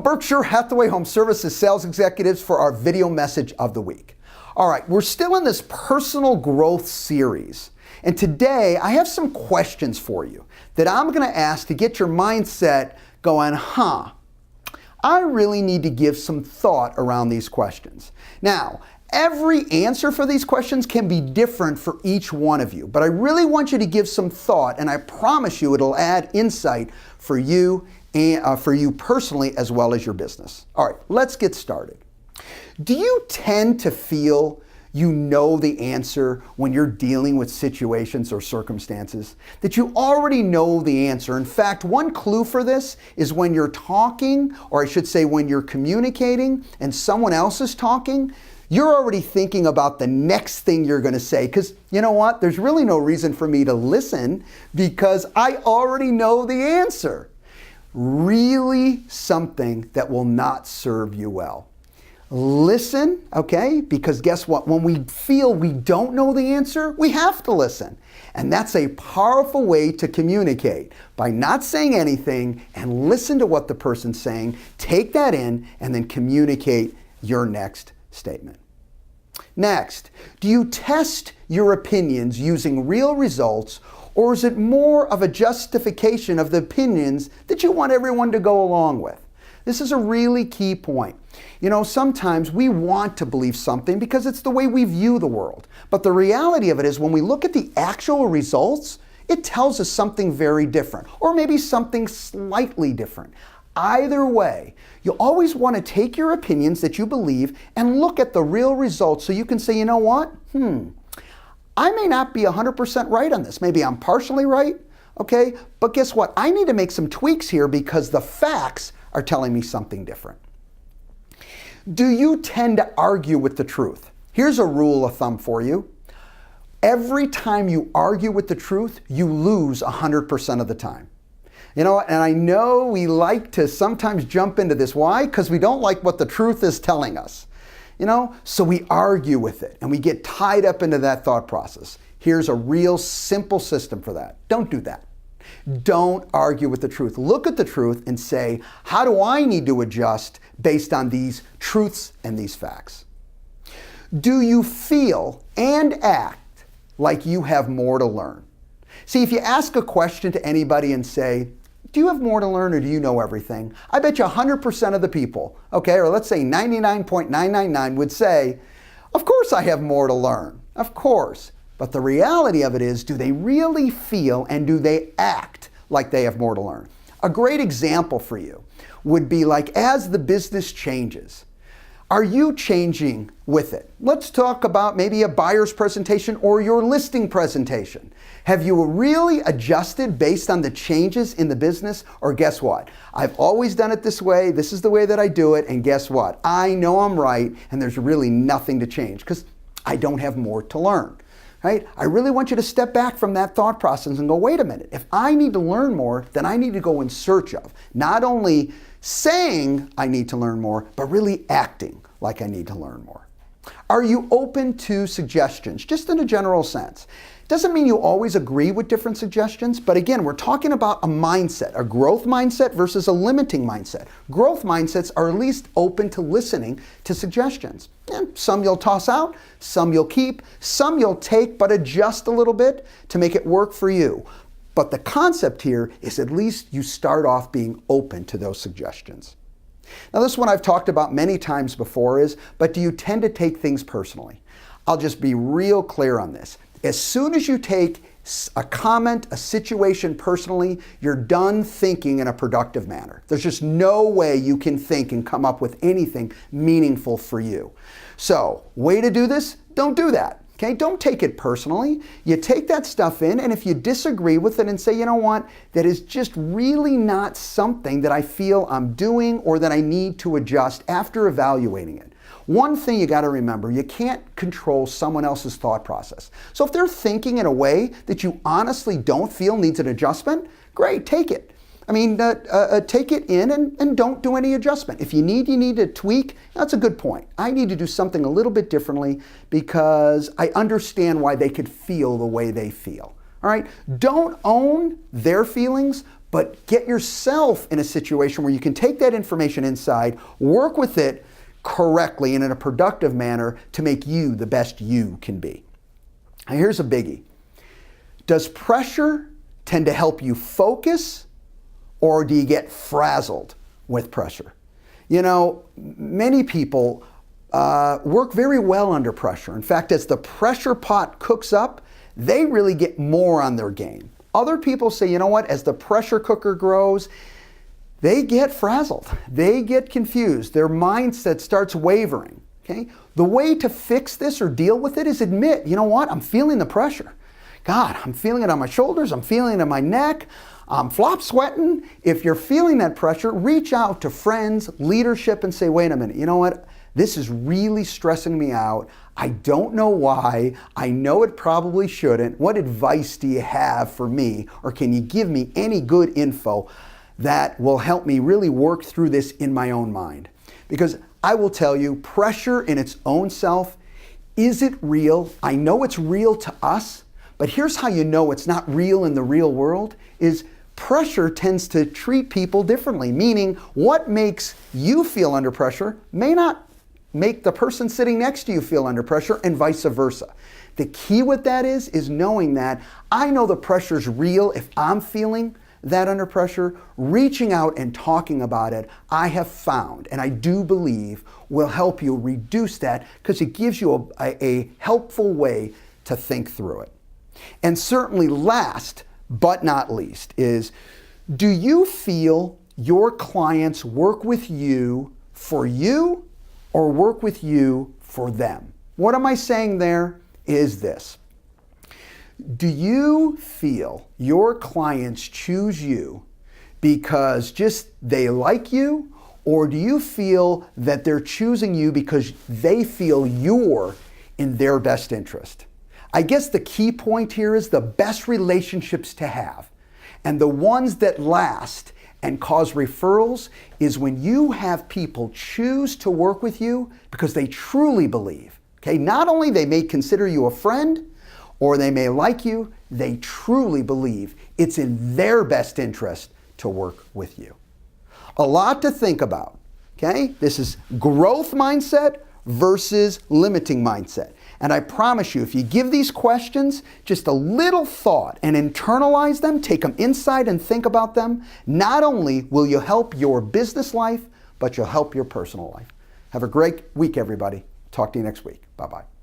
Berkshire Hathaway Home Services sales executives for our video message of the week. All right, we're still in this personal growth series. And today I have some questions for you that I'm going to ask to get your mindset going, I really need to give some thought around these questions. Now, every answer for these questions can be different for each one of you, but I really want you to give some thought, and I promise you it'll add insight for you and for you personally as well as your business. All right, let's get started. Do you tend to feel you know the answer when you're dealing with situations or circumstances? That you already know the answer? In fact, one clue for this is when you're talking, or I should say when you're communicating and someone else is talking, you're already thinking about the next thing you're going to say, because you know what? There's really no reason for me to listen because I already know the answer. Really something that will not serve you well. Listen, okay? Because guess what? When we feel we don't know the answer, we have to listen. And that's a powerful way to communicate, by not saying anything and listen to what the person's saying, take that in, and then communicate your next statement. Next, do you test your opinions using real results, or is it more of a justification of the opinions that you want everyone to go along with? This is a really key point. You know, sometimes we want to believe something because it's the way we view the world. But the reality of it is when we look at the actual results, it tells us something very different, or maybe something slightly different. Either way, you always want to take your opinions that you believe and look at the real results so you can say, you know what? I may not be 100% right on this. Maybe I'm partially right, okay? But guess what? I need to make some tweaks here because the facts are telling me something different. Do you tend to argue with the truth? Here's a rule of thumb for you. Every time you argue with the truth, you lose 100% of the time. You know, and I know we like to sometimes jump into this. Why? Because we don't like what the truth is telling us. You know, so we argue with it and we get tied up into that thought process. Here's a real simple system for that. Don't do that. Don't argue with the truth. Look at the truth and say, how do I need to adjust based on these truths and these facts? Do you feel and act like you have more to learn? See, if you ask a question to anybody and say, do you have more to learn or do you know everything? I bet you 100% of the people, okay, or let's say 99.999 would say, of course I have more to learn, of course. But the reality of it is, do they really feel and do they act like they have more to learn? A great example for you would be like as the business changes, are you changing with it? Let's talk about maybe a buyer's presentation or your listing presentation. Have you really adjusted based on the changes in the business? Or guess what? I've always done it this way. This is the way that I do it. And guess what? I know I'm right and there's really nothing to change because I don't have more to learn. Right? I really want you to step back from that thought process and go, wait a minute, if I need to learn more, then I need to go in search of, not only saying I need to learn more, but really acting like I need to learn more. Are you open to suggestions, just in a general sense? Doesn't mean you always agree with different suggestions, but again, we're talking about a mindset, a growth mindset versus a limiting mindset. Growth mindsets are at least open to listening to suggestions. And some you'll toss out, some you'll keep, some you'll take but adjust a little bit to make it work for you. But the concept here is at least you start off being open to those suggestions. Now this one I've talked about many times before but do you tend to take things personally? I'll just be real clear on this. As soon as you take a comment, a situation personally, you're done thinking in a productive manner. There's just no way you can think and come up with anything meaningful for you. So, way to do this, don't do that. Okay, don't take it personally. You take that stuff in, and if you disagree with it and say, you know what, that is just really not something that I feel I'm doing or that I need to adjust after evaluating it. One thing you got to remember, you can't control someone else's thought process. So if they're thinking in a way that you honestly don't feel needs an adjustment, great, take it. I mean, take it in and don't do any adjustment. If you need to tweak, that's a good point. I need to do something a little bit differently because I understand why they could feel the way they feel. All right? Don't own their feelings, but get yourself in a situation where you can take that information inside, work with it correctly and in a productive manner to make you the best you can be. Now, here's a biggie. Does pressure tend to help you focus, or do you get frazzled with pressure? You know, many people work very well under pressure. In fact, as the pressure pot cooks up, they really get more on their game. Other people say, you know what, as the pressure cooker grows, they get frazzled. They get confused. Their mindset starts wavering. Okay? The way to fix this or deal with it is admit, you know what, I'm feeling the pressure. God, I'm feeling it on my shoulders. I'm feeling it on my neck. I'm flop sweating. If you're feeling that pressure, reach out to friends, leadership, and say, wait a minute, you know what? This is really stressing me out. I don't know why. I know it probably shouldn't. What advice do you have for me? Or can you give me any good info that will help me really work through this in my own mind? Because I will tell you, pressure in its own self, is it real? I know it's real to us, but here's how you know it's not real in the real world is pressure tends to treat people differently, meaning what makes you feel under pressure may not make the person sitting next to you feel under pressure, and vice versa. The key with that is knowing that I know the pressure's real if I'm feeling that under pressure. Reaching out and talking about it, I have found, and I do believe, will help you reduce that because it gives you a helpful way to think through it. And certainly last but not least is, do you feel your clients work with you for you or work with you for them? What am I saying there is this. Do you feel your clients choose you because just they like you, or do you feel that they're choosing you because they feel you're in their best interest? I guess the key point here is the best relationships to have, and the ones that last and cause referrals, is when you have people choose to work with you because they truly believe. Okay, not only they may consider you a friend or they may like you, they truly believe it's in their best interest to work with you. A lot to think about. Okay, this is growth mindset versus limiting mindset. And I promise you, if you give these questions just a little thought and internalize them, take them inside and think about them, not only will you help your business life, but you'll help your personal life. Have a great week, everybody. Talk to you next week. Bye-bye.